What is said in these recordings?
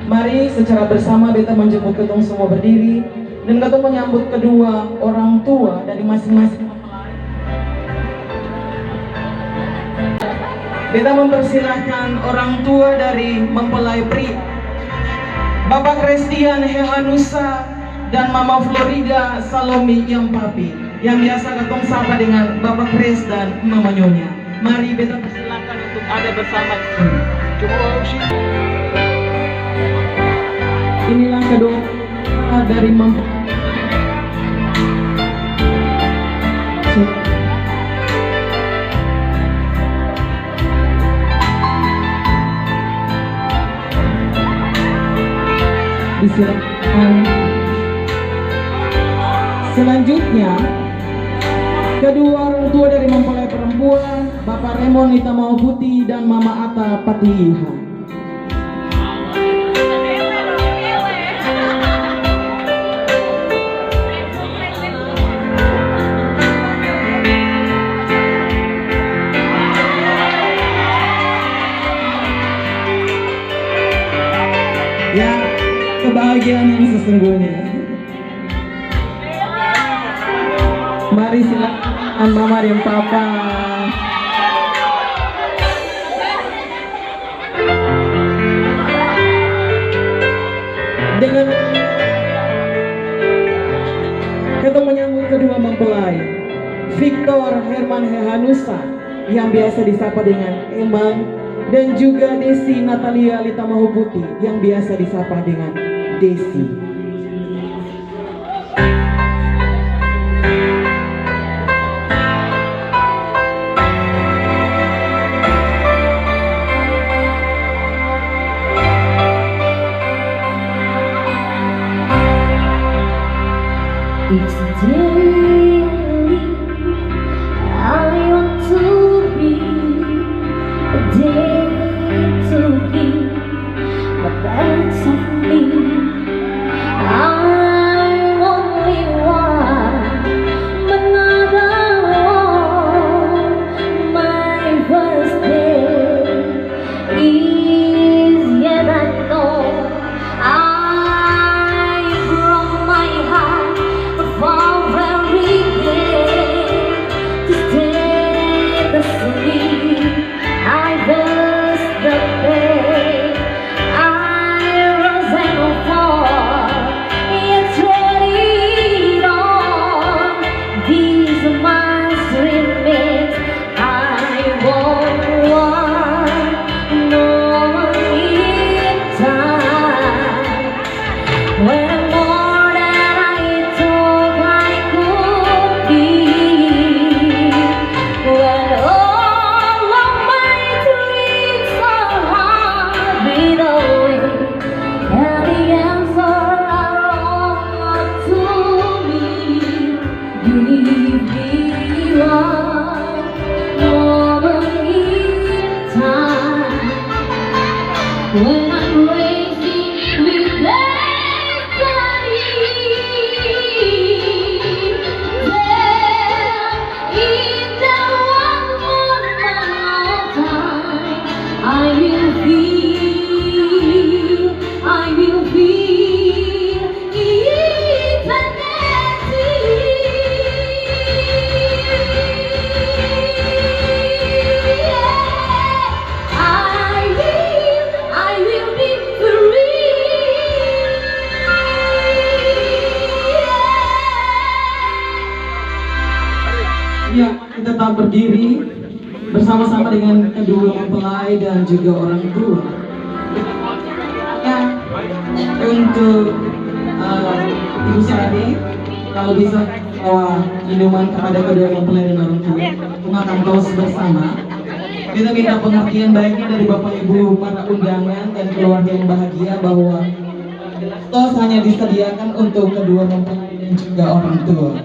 Mari secara bersama beta menjemput ketong semua berdiri dan ketong menyambut kedua orang tua dari masing-masing. Beta mempersilahkan orang tua dari mempelai pria, Bapak Christian Hehanusa dan Mama Florida Salomi yang papi, yang biasa ketong sapa dengan Bapak Chris dan Mama Nyonya. Mari beta persilakan untuk ada bersama di sini. Inilah kedua dari disilakan. Selanjutnya, kedua orang tua dari mempelai perempuan, Bapak Raymond Itamau Putih dan Mama Ata Patiha. Ya, kebahagiaan yang sesungguhnya. Mari silakan Mama dan Papa. Dengan kita menyambut kedua mempelai, Victor Herman Hehanusa yang biasa disapa dengan Emang, dan juga Desi Natalia Litamahu Putih yang biasa disapa dengan Desi. It's daily I want to be a day to give the best of me. I only want another one. My first day is yet I know. I broke my heart for every day to stay the same. I was the pain I rose and fall. It's ready on these months remains. I won't want no one in time. When I'm more than I thought I could be, when all of my dreams are hurried away, and the answers are all to me, give me one moment in time. When I'm racing with destiny, then in that one moment of time, I will feel I will be free. Ya, kita tetap berdiri bersama-sama dengan kedua mempelai dan juga orang tua. Ya, untuk Ibu Sari, kalau bisa bawa minuman kepada kedua mempelai dan orang tua, makan tos bersama. Kita minta pengertian baiknya dari Bapak Ibu para undangan dan keluarga yang bahagia bahwa tos hanya disediakan untuk kedua mempelai dan juga orang tua.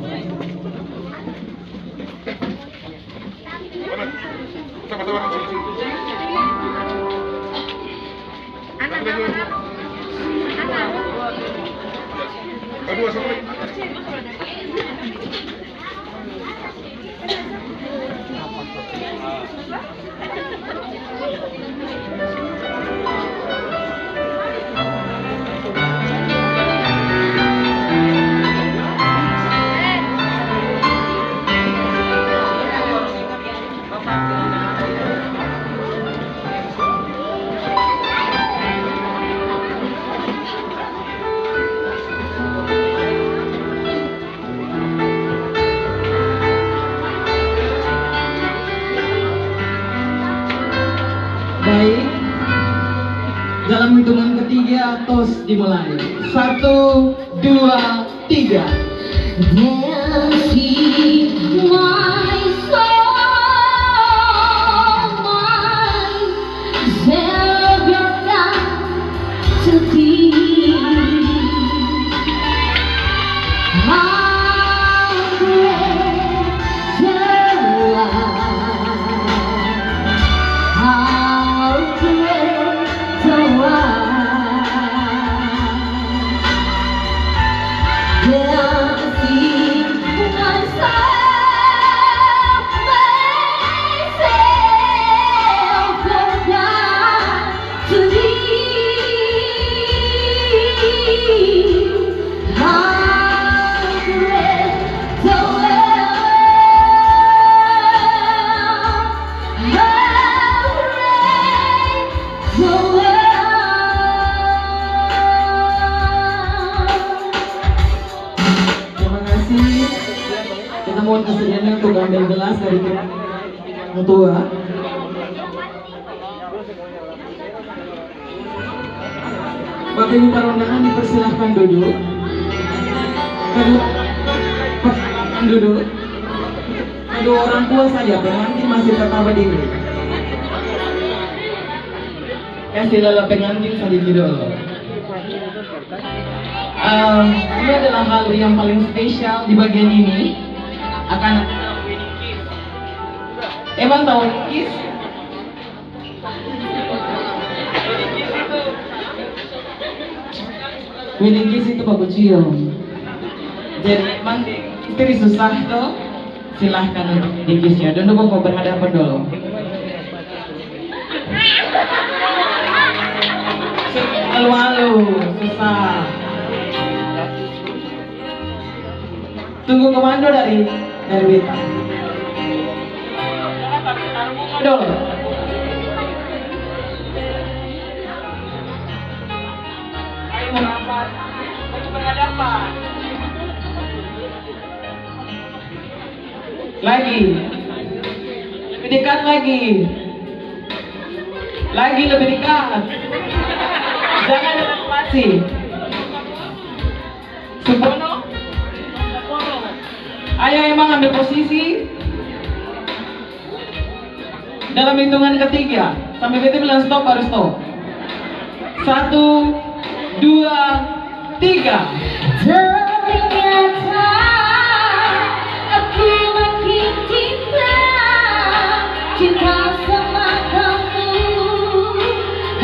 hitungan ketiga, tos dimulai. 1, 2, 3. Dancing my soul, myself you're down to thee. How great thou art, how great thou art. Dancing myself, myself down to thee. How great thou art, how great thou art. Terima kasih. Kita mohon kesediaannya untuk ambil gelas dari yang tua. Bapak Ibu para undangan dipersilahkan duduk. Persilakan duduk. Kedua orang tua saja, pengantin masih tetap berdiri. Kasih lala pengantin saja dulu. Ini adalah hal yang paling spesial di bagian ini. Akan emang tahu kiss? Wedding kiss itu bagus cium. Jadi emang istri susah tuh, silahkan untuk di kiss ya. Dan mau berhadapan dulu. Malu-malu, susah. Tunggu komando dari Beta. Dulu. Ayo merapat, mau berhadapan. Lagi, lebih dekat lagi. Lagi lebih dekat. Jangan ada spasi. Sebono. Ayo emang ambil posisi. Dalam hitungan ketiga, sampai Beta bilang stop baru stop. 1, 2, 3. Ternyata aku makin cinta sama kamu.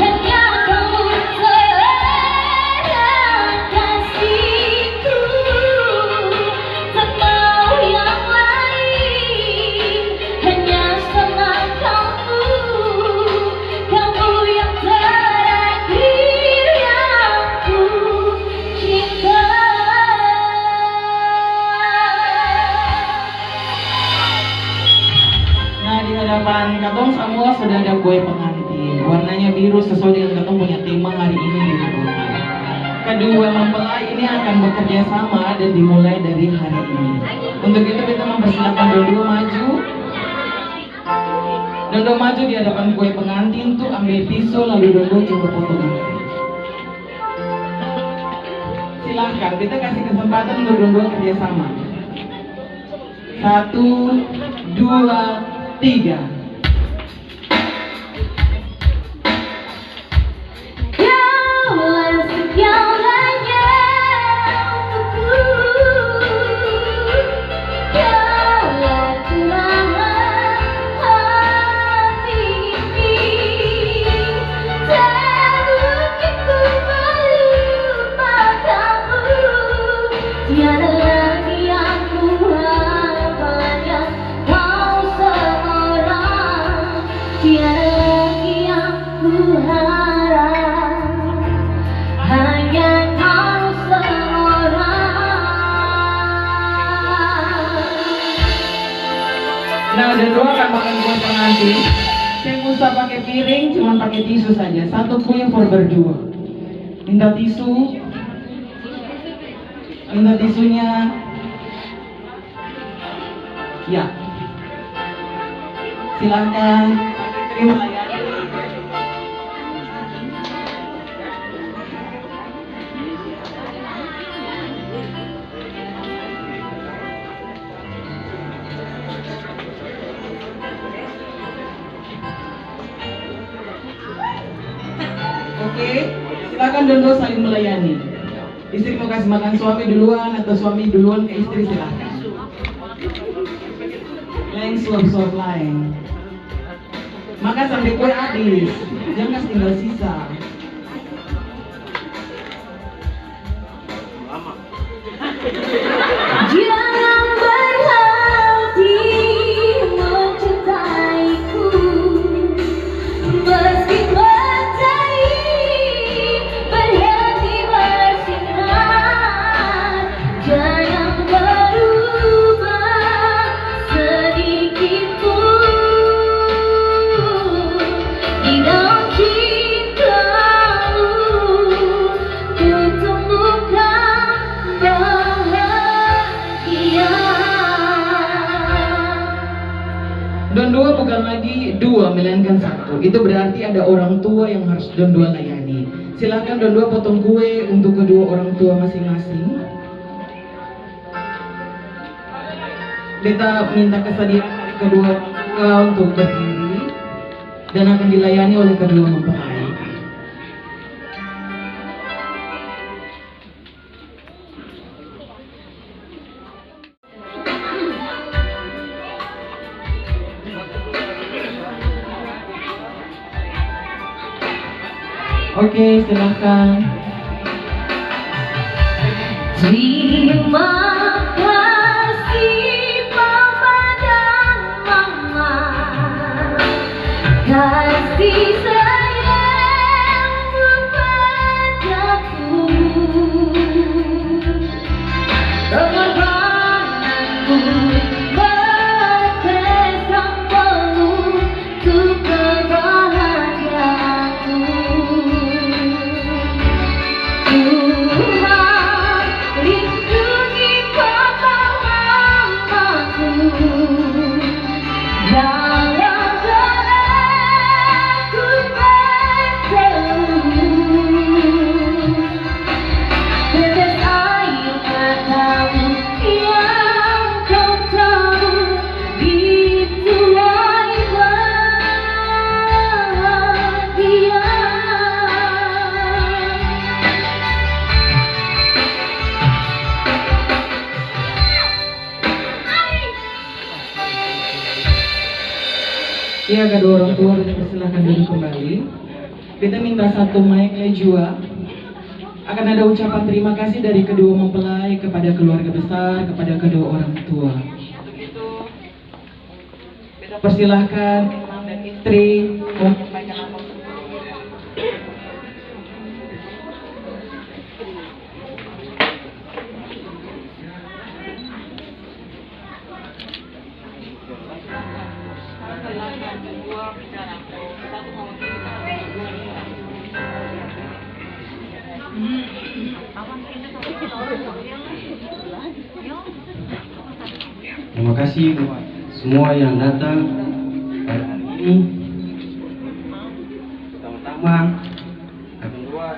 Hanya kamu selera kasihku, tak mau yang lain. Hanya sama kamu, kamu yang terakhir yang ku cinta. Nah, di hadapan katong semua sudah ada kue pengantin. Warnanya biru sesuai dengan katong punya tema hari ini di Roti. Kedua mempelai ini akan bekerja sama dan dimulai dari hari ini. Untuk itu kita mempersilahkan Dodo maju. Dodo maju di hadapan kue pengantin tuh, ambil pisau lalu Dodo coba potong. Silahkan, kita kasih kesempatan untuk Dodo kerja sama. 1, 2, 3. Kaulah segalanya untukku, kaulah curahan hati ini. Tak mungkin ku melupakanmu, tiada lagi yang ku hanya kau seorang, tiada lagi yang ku harap, hanya kau seorang. Nah, Dodo akan makan kue pengantin. Yang usah pakai piring, cuma pakai tisu saja. Satu kue for berdua. Minta tisu. Minta tisunya. Ya. Silakan. Terima kasih. dua saling melayani. Istri mau kasih makan suami duluan atau suami duluan ke istri, silahkan. Lain suap-suap lain. Makan sampai kue habis, jangan tinggal sisa. Jangan berhenti mencintaiku, meski matahari berhenti bersinar. Jangan berubah sedikit pun di dalam cintamu, ku temukan bahagia. Don dua bukan lagi dua melainkan satu. Itu berarti ada orang tua yang harus don dua layani. Silakan don dua potong kue untuk kedua orang tua masing-masing. Kita minta kesediaan dari kedua orang tua untuk berdiri dan akan dilayani oleh kedua mempelai. Oke, silakan. Terima kasih Papa dan Mama, kasih sayangmu padaku, pengorbananmu berkesan penuh untuk kebahagiaanku. Tuhan, lindungi papa mamaku dalam doaku berteduh. Tetes air matamu yang kau tahu dituai bahagia. Ya, kedua orang tua kita persilahkan duduk kembali. Kita minta satu mic lejua. Akan ada ucapan terima kasih dari kedua mempelai kepada keluarga besar, kepada kedua orang tua. Kita persilahkan imam dan istri menyampaikan apa. Terima kasih buat semua yang datang pada hari ini. Pertama-tama,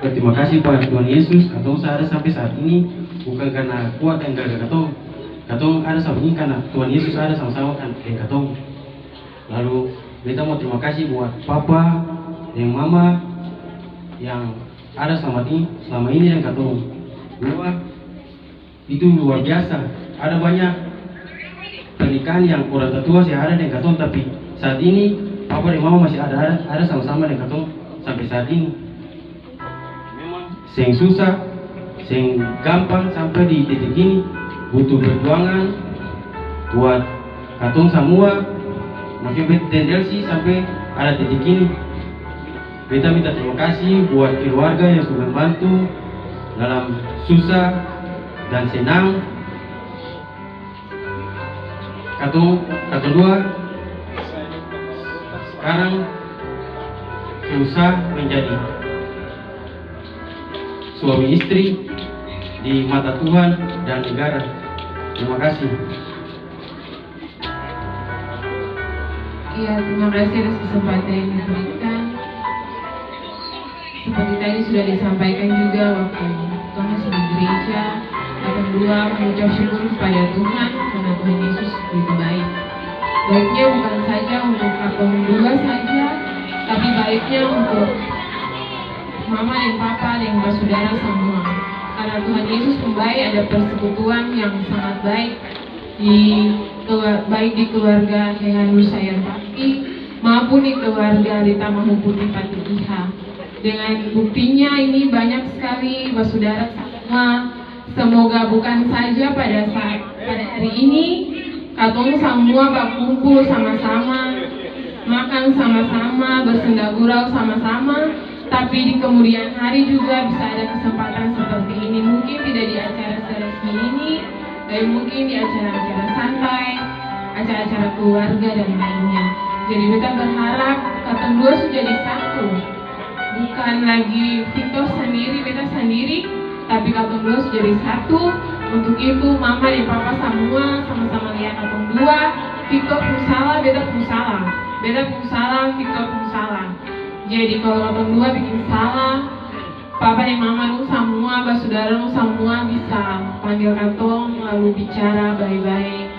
berterima kasih pada Tuhan Yesus. Katong ada sampai saat ini bukan karena kuat dan gagah katong. Katong ada sampai ini karena Tuhan Yesus ada sama-sama kan dengan katong. Lalu kita mau terima kasih buat Papa dan Mama yang ada selama ini dan katong. Dua, itu luar biasa. Ada banyak pernikahan yang orang tua sih ada dengan katong, tapi saat ini Papa dan Mama masih ada sama-sama dengan katong sampai saat ini. Memang sing susah, sing gampang sampai di titik ini butuh perjuangan buat katong semua. Makin tendensi sampai ada titik ini. Kita minta terima kasih buat keluarga yang sudah membantu dalam susah dan senang. Kedua, sekarang susah menjadi suami istri di mata Tuhan dan negara. Terima kasih. Iya, terima kasih atas kesempatan yang diberikan. Seperti tadi sudah disampaikan juga waktu kita masih di gereja, akan dua mengucap syukur kepada Tuhan karena Tuhan Yesus begitu baik. Baiknya bukan saja untuk kakak dua saja, tapi baiknya untuk mama dan papa dan saudara semua. Karena Tuhan Yesus pembaik, ada persekutuan yang sangat baik baik di keluarga Hehan Nusayan Bakti maupun di keluarga Rita Mahuputi Pati Iha. Dengan buktinya ini banyak sekali saudara semua. Semoga bukan saja pada hari ini katong semua berkumpul sama-sama, makan sama-sama, bersenda gurau sama-sama, tapi di kemudian hari juga bisa ada kesempatan seperti ini. Mungkin tidak di acara seresmi ini, tapi mungkin di acara-acara santai, acara-acara keluarga dan lainnya. Jadi kita berharap katong dua sudah jadi satu, bukan lagi Victor sendiri, beta sendiri, tapi katong dua sudah jadi satu. Untuk itu mama dan papa semua sama-sama lihat katong dua, Victor pun salah, beta pun salah, beta pun salah, Victor pun salah. Jadi kalau katong dua bikin salah, papa dan mama lu semua, saudara lu semua bisa panggil katong lalu bicara baik-baik,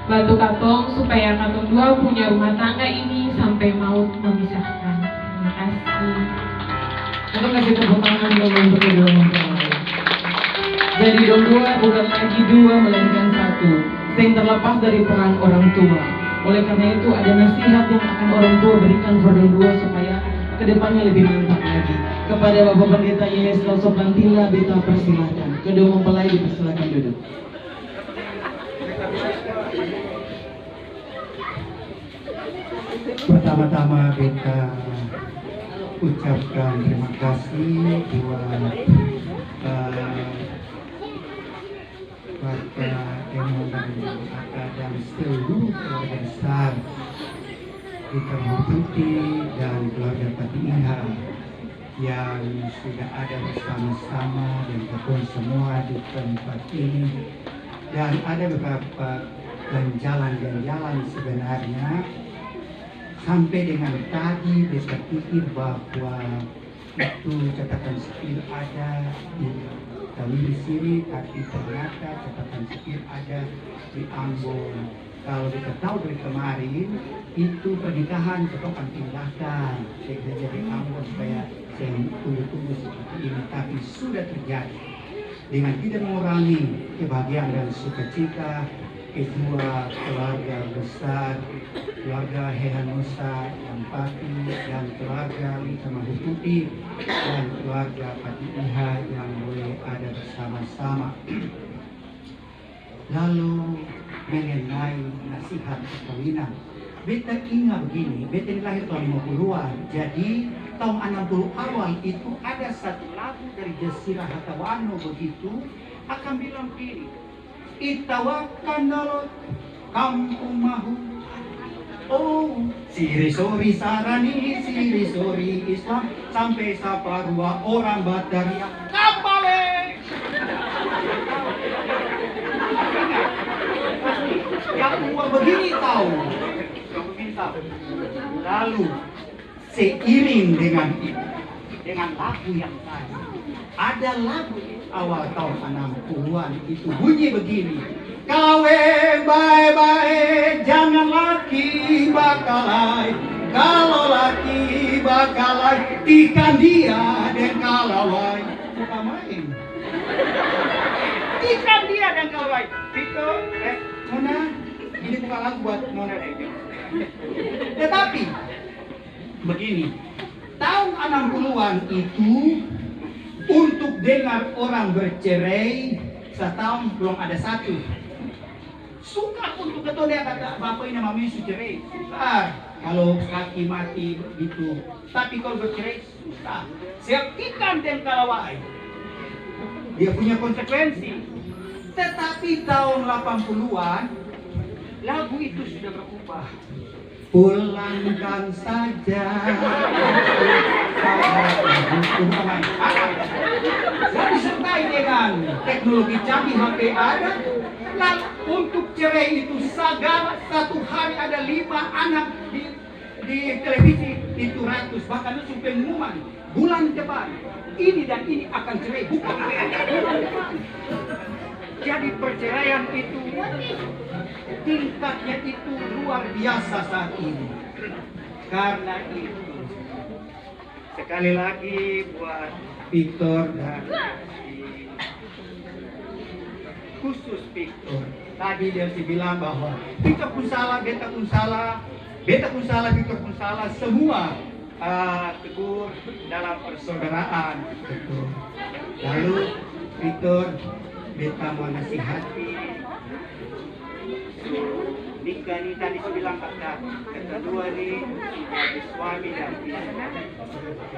bantu katong supaya katong dua punya rumah tangga ini sampai maut memisahkan. Terima kasih. Kita kasih tepuk tangan dulu untuk kedua mempelai. Jadi dong dua bukan lagi dua melainkan satu, yang terlepas dari peran orang tua. Oleh karena itu ada nasihat yang akan orang tua berikan kepada dua supaya kedepannya lebih mantap lagi. Kepada Bapak Pendeta Yesel Soplantila, beta persilahkan. Kedua mempelai dipersilakan duduk. Pertama-tama beta ucapkan terima kasih buat keluarga dan seluruh keluarga besar Rita Mahuputi dan keluarga Pati Iha yang sudah ada bersama-sama dan ketemu semua di tempat ini, dan ada beberapa jalan-jalan sebenarnya sampai dengan tadi beta pikir bahwa itu catatan sipil ada di kami di sini, tapi ternyata catatan sipil ada di Ambon. Kalau kita tahu dari kemarin itu pernikahan kita akan pindahkan jadi Ambon supaya saya tunggu seperti ini, tapi sudah terjadi dengan tidak mengurangi kebahagiaan dan sukacita kedua keluarga besar, keluarga Hehan Nusa yang Pati dan keluarga Rita Mahuputi dan keluarga Pati Iha yang boleh ada bersama-sama. Lalu mengenai nasihat perkawinan, beta ingat begini, beta ini lahir tahun 50-an, jadi tahun 60 awal itu ada satu lagu dari Jasira Hatawano begitu, akan bilang begini, Itawakan dalot kampung mahu, oh siri sori sarani, siri sori Islam, sampai saparua orang Bataria kapale. Yang tua begini tahu. Lalu seiring dengan itu, dengan lagu yang tadi, ada lagu awal tahun 60-an itu bunyi begini, kawe bye-bye jangan laki bakalai, kalau laki bakalai tikan dia dan kalawai. Bukan main, tikan dia dan kalawai. Itu Nona, ini bukan lagu buat Nona deh. Tetapi begini, tahun 60-an itu untuk dengar orang bercerai setahun belum ada satu. Suka untuk ketemu dia kata bapak ini mami cerai. Susah kalau kaki mati begitu. Tapi kalau bercerai susah. Siapkan dan kalawai. Dia punya konsekuensi. Tetapi tahun 80-an lagu itu sudah berubah. Pulangkan saja. Saya disertai dengan teknologi canggih HP ada. Lalu untuk cerai itu segala satu hari ada 5 anak di televisi itu ratus, bahkan itu pengumuman bulan depan ini dan ini akan cerai, bukan bulan depan. Jadi perceraian itu tingkatnya itu luar biasa saat ini. Karena itu sekali lagi buat Victor dan khusus Victor. Tadi dia bilang bahwa Victor pun salah, beta pun salah, Victor pun salah, semua tegur dalam persaudaraan. Betul. Lalu Victor, beta mau nasihati. Nikah ini tadi saya bilang kata kedua nih jadi suami dan istri.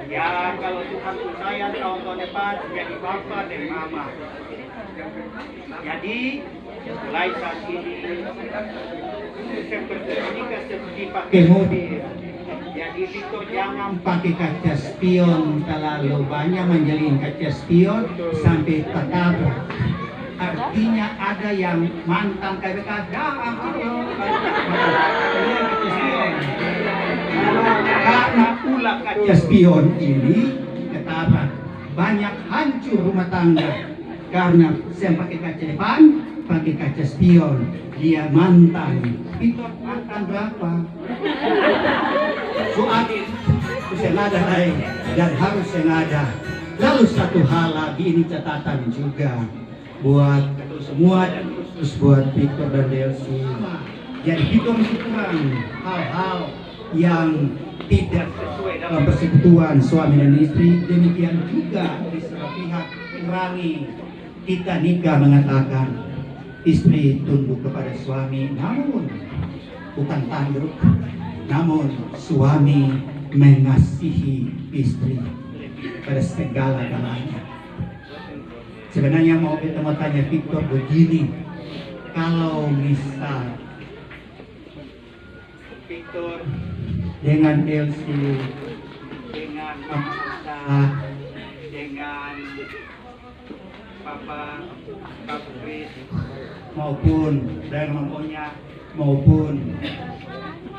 Ya kalau Tuhan saya tahun depan jadi bapak dan mama. Jadi mulai saat ini seperti nikah seperti pakai mobil. Jadi Victor jangan pakai kaca spion terlalu banyak, menjalin kaca spion sampai tertabrak. Artinya ada yang mantan KBK karena ulah kaca spion ini ketabrak, banyak hancur rumah tangga karena saya pakai kaca depan, pakai kaca spion. Dia mantan, itu mantan berapa? Suami senada lain dan harus senada. Lalu satu hal lagi, ini catatan juga buat semua dan khusus buat Victor dan Delsi. Jadi kita mesti kurang hal-hal yang tidak sesuai dalam persekutuan suami dan istri. Demikian juga di sebelah pihak kurangi kita nikah mengatakan istri tunduk kepada suami, namun bukan tanduk, namun suami mengasihi istri pada segala-galanya. Sebenarnya mau tanya Victor begini, kalau misal Victor dengan Delsi, dengan Mama, dengan Papa Chris, maupun dengan Mamonya, maupun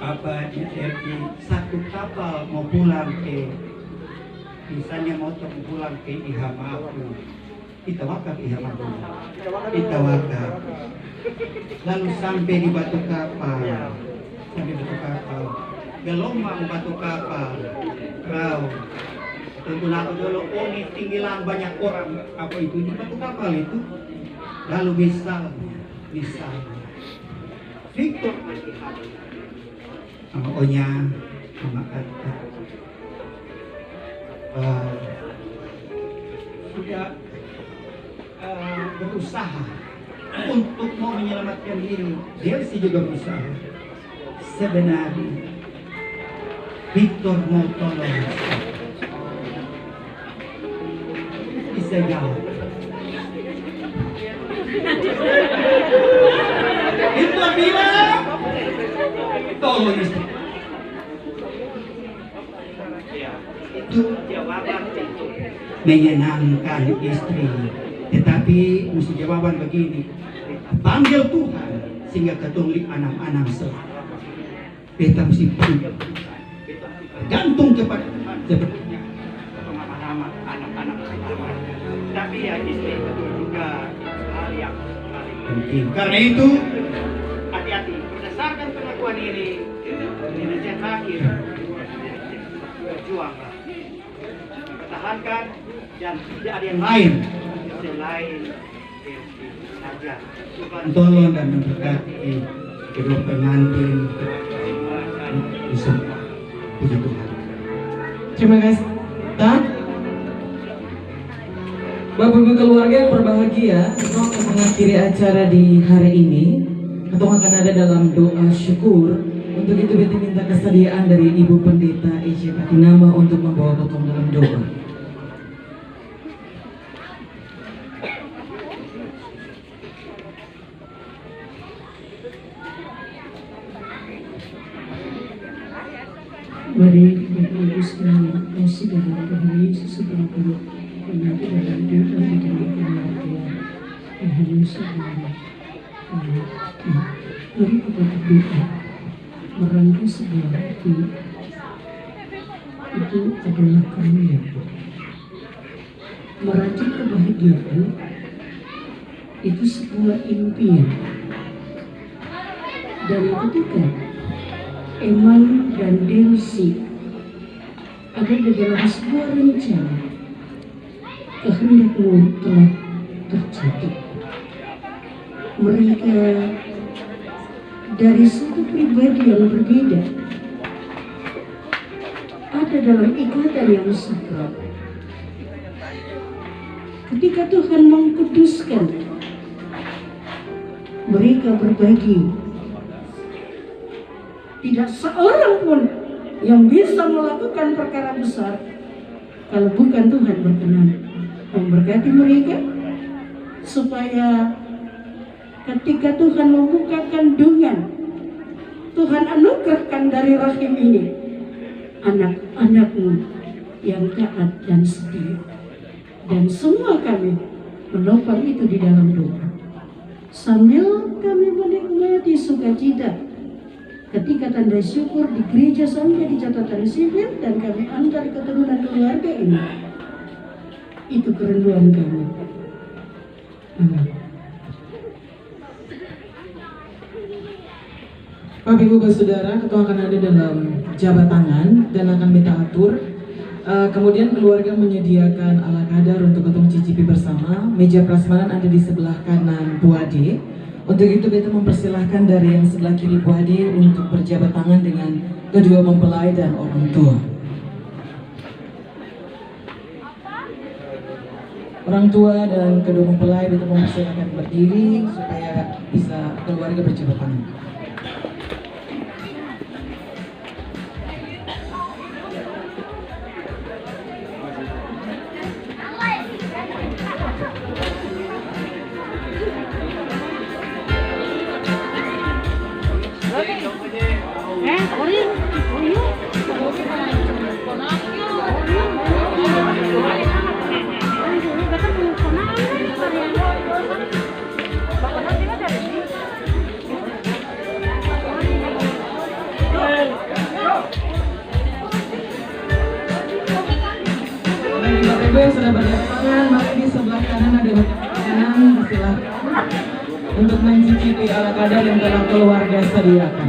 Papa Delsi, satu kapal mau pulang ke, misalnya mau pulang ke Ihamaku, kita wakaf Ihamaku, kita wakaf. Lalu sampai di batu kapal, gelombang batu kapal, perahu. Tentu aku dulu, oh ini tinggilan banyak orang, apa itu di batu kapal itu. Lalu misalnya Victor melihat sama Onya, sama Atta, sudah berusaha untuk mau menyelamatkan diri. Delsi juga berusaha. Sebenarnya Victor mau tolong bisa jauh. Victor bilang tolong istri. Itu jawaban itu menyenangkan istri. Tetapi mesti jawaban begini, panggil Tuhan sehingga ketulik anak-anak kita mesti panggil Tuhan, gantung kepada Tuhan sebetulnya pemahaman anak-anak kita. Tapi ya istri itu juga hal yang paling penting. Karena itu hati-hati berdasarkan pengakuan ini nasihat terakhir, berjuanglah, pertahankan dan tidak ada yang lain selain saja. Tuhan tolong dan memberkati kedua pengantin semua. Puji Tuhan. Terima kasih. Bapak Ibu keluarga yang berbahagia, kita akan mengakhiri acara di hari ini. Atau akan ada dalam doa syukur. Untuk itu kita minta kesediaan dari Ibu Pendeta Isya Patinama untuk membawa Bapak dalam doa. Mari Bapak Ibu sekalian, kasih dalam Tuhan Yesus sebagai penyatu dalam doa di dalam keluarga yang harus segera. Mari kita berdoa, merangkai sebuah hati itu adalah karunia. Merancang kebahagiaan itu sebuah impian. Dan ketika Eman dan Delsi ada di dalam sebuah rencana. Kehendakmu telah terjadi. Mereka dari suku pribadi yang berbeda ada dalam ikatan yang sakral. Ketika Tuhan mengkuduskan, mereka berbagi. Tidak seorang pun yang bisa melakukan perkara besar kalau bukan Tuhan berkenan memberkati mereka, supaya ketika Tuhan membuka kandungan, Tuhan anugerahkan dari rahim ini anak-anakmu yang taat dan setia. Dan semua kami menopang itu di dalam doa, sambil kami menikmati sukacita ketika tanda syukur di gereja sampai di catatan sipil dan kami antar keturunan keluarga ini. Itu kerinduan kami. Amin. Bapak Ibu Saudara, ketua akan ada dalam jabat tangan dan akan minta atur. Kemudian keluarga menyediakan ala kadar untuk ketemu cicipi bersama. Meja prasmanan ada di sebelah kanan Bu Ade. Untuk itu kita mempersilahkan dari yang sebelah kiri Bu Ade untuk berjabat tangan dengan kedua mempelai dan orang tua. Orang tua dan kedua mempelai kita mempersilahkan berdiri supaya bisa keluarga berjabat tangan. Ibu yang sudah berjabat tangan, mari di sebelah kanan ada makanan, silakan untuk mencicipi ala kadar yang telah keluarga sediakan.